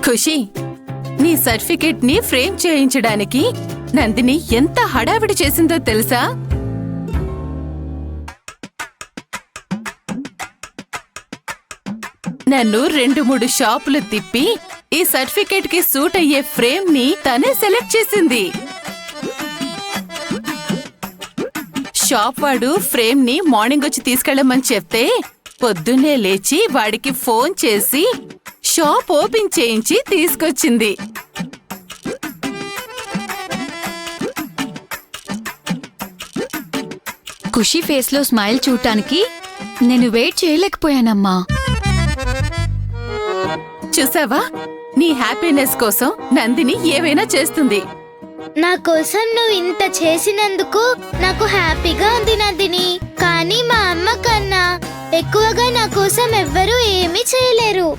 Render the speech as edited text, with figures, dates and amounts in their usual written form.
ఖుషి, నీ సర్టిఫికెట్ ని ఫ్రేమ్ చేయించడానికి నందిని ఎంత హడావిడి చేసిందో తెలుసా? నన్ను 2-3 షాపులు తిప్పి ఈ సర్టిఫికెట్ కి సూట్ అయ్యే ఫ్రేమ్ ని తనే సెలెక్ట్ చేసింది. షాప్ వాడు ఫ్రేమ్ ని మార్నింగ్ వచ్చి తీసుకెళ్లమని చెప్తే పొద్దున్నే లేచి వాడికి ఫోన్ చేసి షాప్ ఓపెన్ చేయించి తీసుకొచ్చింది. ఖుషి ఫేస్ లో స్మైల్ చూడటానికి నేను వెయిట్ చేయలేకపోయానమ్మా. చూసావా, నీ హ్యాపీనెస్ కోసం నందిని ఏవైనా చేస్తుంది. నా కోసం నువ్వు ఇంత చేసినందుకు నాకు హ్యాపీగా ఉంది నందిని. కానీ మా అమ్మ కన్నా ఎక్కువగా నా కోసం ఎవ్వరూ ఏమీ చేయలేరు.